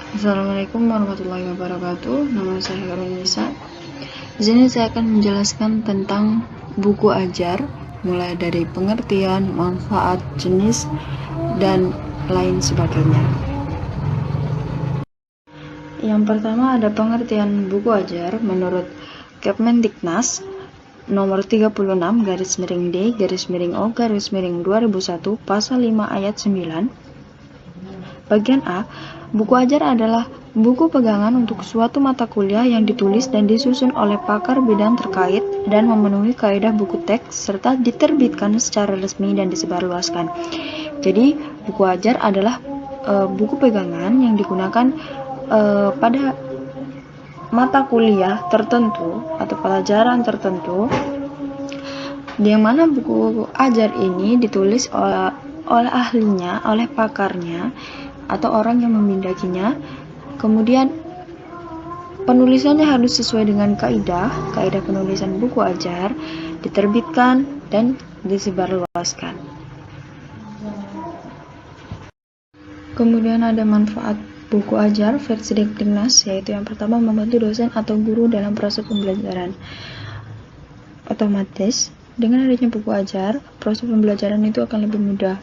Assalamualaikum warahmatullahi wabarakatuh. Nama saya Karun Nisa. Di sini saya akan menjelaskan tentang buku ajar, mulai dari pengertian, manfaat, jenis, dan lain sebagainya. Yang pertama ada pengertian buku ajar menurut Kemendiknas nomor 36/D/O/2001 pasal 5 ayat 9. Bagian A, buku ajar adalah buku pegangan untuk suatu mata kuliah yang ditulis dan disusun oleh pakar bidang terkait dan memenuhi kaidah buku teks serta diterbitkan secara resmi dan disebarluaskan. Jadi, buku ajar adalah buku pegangan yang digunakan pada mata kuliah tertentu atau pelajaran tertentu, yang mana buku ajar ini ditulis oleh ahlinya, oleh pakarnya, atau orang yang membidakinya. Kemudian penulisannya harus sesuai dengan kaidah penulisan buku ajar, diterbitkan dan disebarluaskan. Kemudian ada manfaat buku ajar versi Diknas, yaitu yang pertama membantu dosen atau guru dalam proses pembelajaran. Otomatis dengan adanya buku ajar, proses pembelajaran itu akan lebih mudah.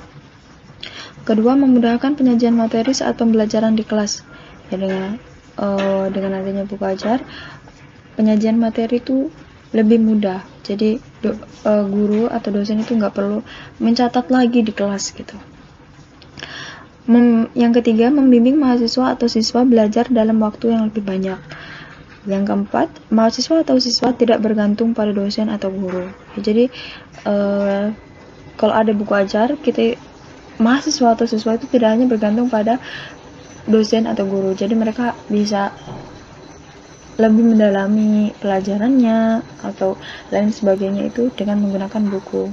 Kedua, memudahkan penyajian materi saat pembelajaran di kelas. Ya, dengan adanya buku ajar, penyajian materi itu lebih mudah. Jadi guru atau dosen itu nggak perlu mencatat lagi di kelas gitu. Yang ketiga, membimbing mahasiswa atau siswa belajar dalam waktu yang lebih banyak. Yang keempat, mahasiswa atau siswa tidak bergantung pada dosen atau guru. Jadi kalau ada buku ajar, mahasiswa atau siswa itu tidak hanya bergantung pada dosen atau guru. Jadi mereka bisa lebih mendalami pelajarannya atau lain sebagainya itu dengan menggunakan buku.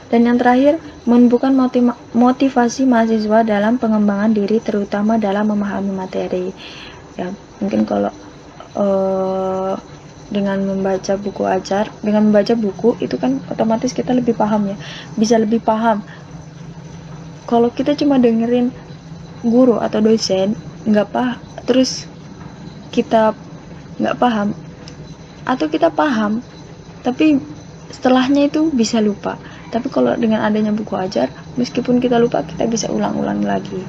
Dan yang terakhir, menumbuhkan motivasi mahasiswa dalam pengembangan diri, terutama dalam memahami materi. Ya, mungkin kalau dengan membaca buku itu kan otomatis kita lebih paham ya, bisa lebih paham. Kalau kita cuma dengerin guru atau dosen terus kita nggak paham, atau kita paham tapi setelahnya itu bisa lupa. Tapi kalau dengan adanya buku ajar, meskipun kita lupa, kita bisa ulang-ulang lagi.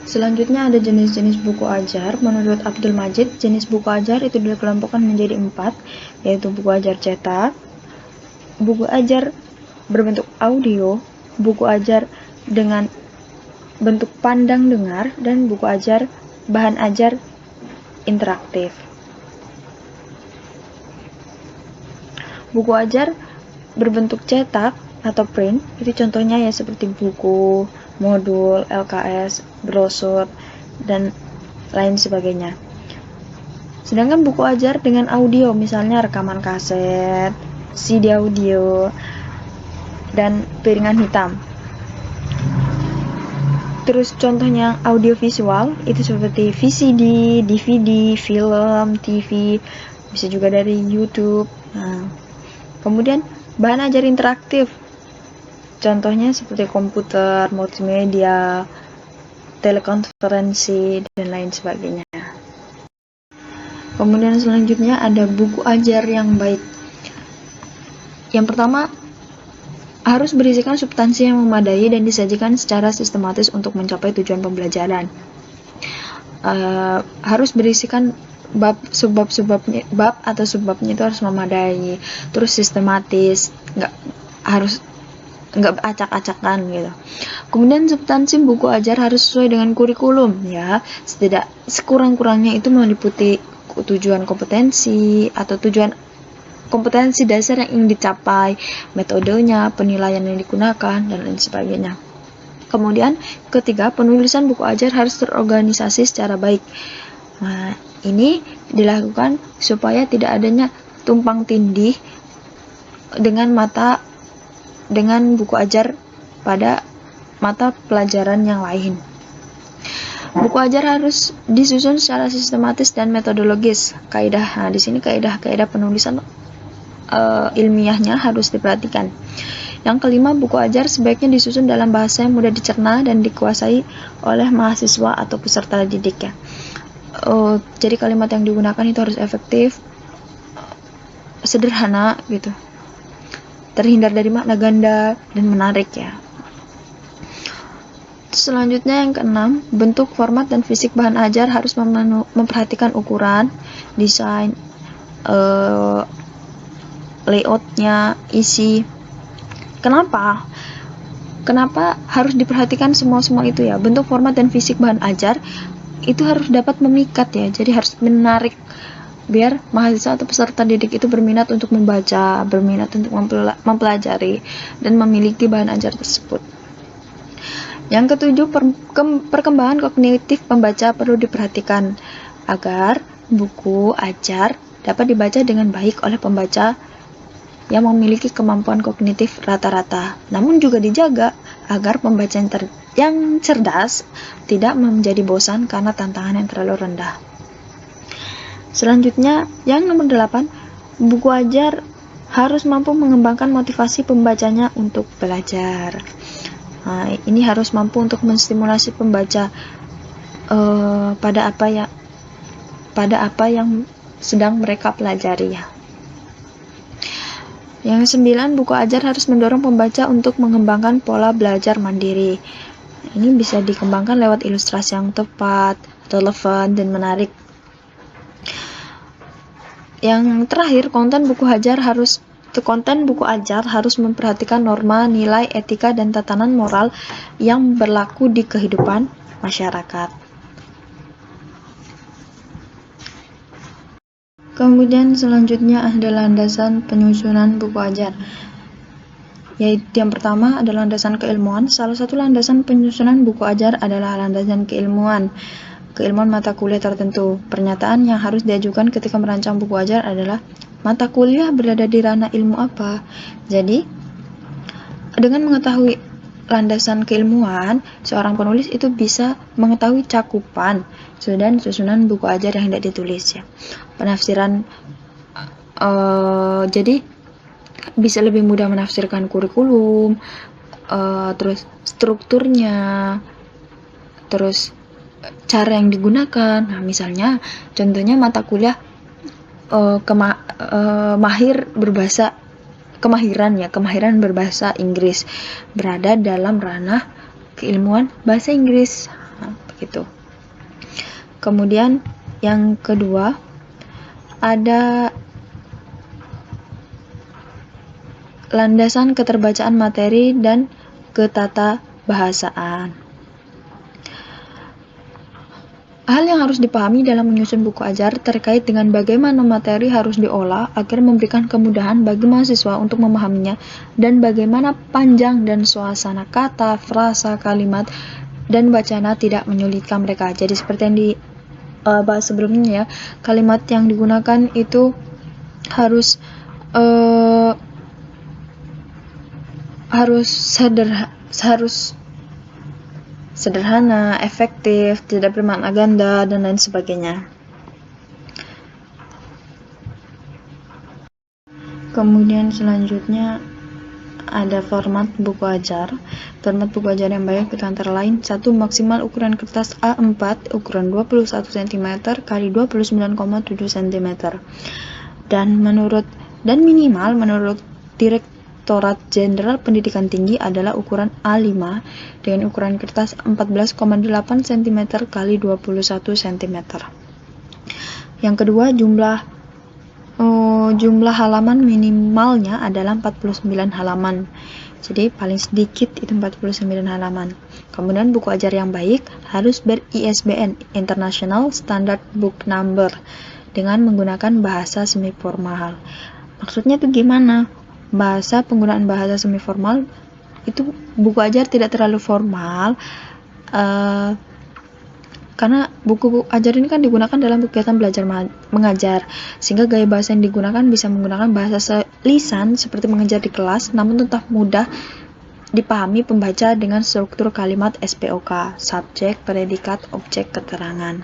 Selanjutnya ada jenis-jenis buku ajar. Menurut Abdul Majid, jenis buku ajar itu dikelompokkan menjadi 4, yaitu buku ajar cetak, buku ajar berbentuk audio, buku ajar dengan bentuk pandang dengar, dan buku ajar bahan ajar interaktif. Buku ajar berbentuk cetak atau print, itu contohnya ya seperti buku, modul, LKS, brosur, dan lain sebagainya. Sedangkan buku ajar dengan audio, misalnya rekaman kaset, CD audio, dan piringan hitam. Terus contohnya audiovisual itu seperti VCD, DVD, film, TV, bisa juga dari YouTube. Kemudian bahan ajar interaktif, contohnya seperti komputer, multimedia, telekonferensi, dan lain sebagainya. Kemudian selanjutnya ada buku ajar yang baik. Yang pertama, harus berisikan substansi yang memadai dan disajikan secara sistematis untuk mencapai tujuan pembelajaran. Harus berisikan bab atau subbabnya itu harus memadai, terus sistematis, nggak acak-acakan gitu. Kemudian substansi buku ajar harus sesuai dengan kurikulum ya, sekurang-kurangnya itu meliputi tujuan kompetensi atau tujuan kompetensi dasar yang ingin dicapai, metodenya, penilaian yang digunakan, dan lain sebagainya. Kemudian ketiga, penulisan buku ajar harus terorganisasi secara baik. Nah, ini dilakukan supaya tidak adanya tumpang tindih dengan buku ajar pada mata pelajaran yang lain. Buku ajar harus disusun secara sistematis dan metodologis. Di sini kaidah penulisan ilmiahnya harus diperhatikan. Yang kelima, buku ajar sebaiknya disusun dalam bahasa yang mudah dicerna dan dikuasai oleh mahasiswa atau peserta didik ya. Jadi kalimat yang digunakan itu harus efektif, sederhana gitu, terhindar dari makna ganda dan menarik ya. Selanjutnya yang keenam, bentuk, format, dan fisik bahan ajar harus memperhatikan ukuran, desain, layoutnya, isi. Kenapa harus diperhatikan semua itu ya? Bentuk, format, dan fisik bahan ajar itu harus dapat memikat ya, jadi harus menarik biar mahasiswa atau peserta didik itu berminat untuk membaca, berminat untuk mempelajari dan memiliki bahan ajar tersebut. Yang ketujuh, perkembangan kognitif pembaca perlu diperhatikan agar buku ajar dapat dibaca dengan baik oleh pembaca yang memiliki kemampuan kognitif rata-rata, namun juga dijaga agar pembaca yang cerdas tidak menjadi bosan karena tantangan yang terlalu rendah. Selanjutnya, yang nomor 8, buku ajar harus mampu mengembangkan motivasi pembacanya untuk belajar. Nah, ini harus mampu untuk menstimulasi pembaca pada apa yang sedang mereka pelajari ya. Yang 9, buku ajar harus mendorong pembaca untuk mengembangkan pola belajar mandiri. Ini bisa dikembangkan lewat ilustrasi yang tepat, relevan, dan menarik. Yang terakhir, konten buku ajar harus memperhatikan norma, nilai, etika, dan tatanan moral yang berlaku di kehidupan masyarakat. Kemudian selanjutnya ada landasan penyusunan buku ajar. Yaitu yang pertama adalah landasan keilmuan. Salah satu landasan penyusunan buku ajar adalah landasan keilmuan mata kuliah tertentu. Pernyataan yang harus diajukan ketika merancang buku ajar adalah mata kuliah berada di ranah ilmu apa. Jadi, dengan mengetahui landasan keilmuan, seorang penulis itu bisa mengetahui cakupan dan susunan buku ajar yang hendak ditulis ya. Penafsiran jadi bisa lebih mudah menafsirkan kurikulum, terus strukturnya, terus cara yang digunakan. Nah, misalnya contohnya mata kuliah kemahiran berbahasa Inggris berada dalam ranah keilmuan bahasa Inggris. Nah, begitu. Kemudian yang kedua ada landasan keterbacaan materi dan ketata bahasaan. Hal yang harus dipahami dalam menyusun buku ajar terkait dengan bagaimana materi harus diolah agar memberikan kemudahan bagi mahasiswa untuk memahaminya, dan bagaimana panjang dan suasana kata, frasa, kalimat, dan wacana tidak menyulitkan mereka. Jadi seperti yang dibahas sebelumnya ya, kalimat yang digunakan itu harus sederhana, efektif, tidak bermakna ganda, dan lain sebagainya. Kemudian selanjutnya ada format buku ajar. Format buku ajar yang baik itu antara lain: 1. Maksimal ukuran kertas A4 ukuran 21 cm x 29,7 cm. Dan minimal menurut Direktorat Jenderal Pendidikan Tinggi adalah ukuran A5 dengan ukuran kertas 14,8 cm x 21 cm. Yang kedua, jumlah halaman minimalnya adalah 49 halaman. Jadi paling sedikit itu 49 halaman. Kemudian buku ajar yang baik harus ber-ISBN, International Standard Book Number, dengan menggunakan bahasa semi formal. Maksudnya itu gimana? Penggunaan bahasa semi formal itu buku ajar tidak terlalu formal, karena buku ajar ini kan digunakan dalam kegiatan belajar mengajar, sehingga gaya bahasa yang digunakan bisa menggunakan bahasa lisan seperti mengajar di kelas, namun tetap mudah dipahami pembaca dengan struktur kalimat SPOK, subjek, predikat, objek, keterangan.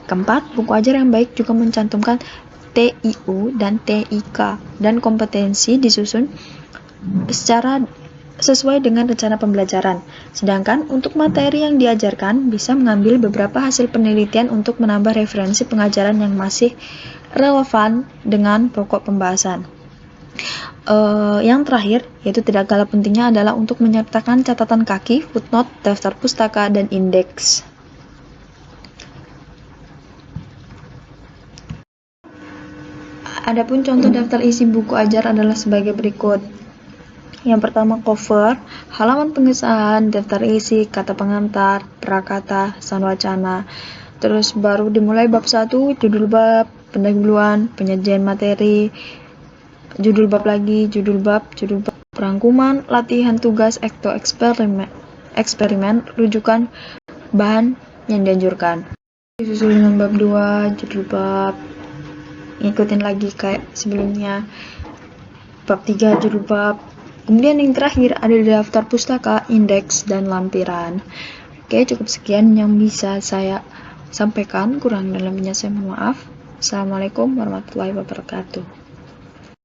Keempat, buku ajar yang baik juga mencantumkan TIU dan TIK, dan kompetensi disusun sesuai dengan rencana pembelajaran. Sedangkan untuk materi yang diajarkan bisa mengambil beberapa hasil penelitian untuk menambah referensi pengajaran yang masih relevan dengan pokok pembahasan. Yang terakhir, yaitu tidak kalah pentingnya adalah untuk menyertakan catatan kaki, footnote, daftar pustaka, dan indeks. Adapun contoh daftar isi buku ajar adalah sebagai berikut. Yang pertama, cover, halaman pengesahan, daftar isi, kata pengantar, prakata, sound wacana. Terus baru dimulai bab 1, judul bab, pendahuluan, penyajian materi, judul bab lagi, judul bab, perangkuman, latihan tugas, eksperimen, rujukan, bahan yang dianjurkan. Disusul dengan bab 2, judul bab, ngikutin lagi kayak sebelumnya. Bab 3, judul bab. Kemudian yang terakhir ada daftar pustaka, indeks, dan lampiran. Oke, cukup sekian yang bisa saya sampaikan. Kurang dan lebihnya saya mohon maaf. Assalamualaikum warahmatullahi wabarakatuh.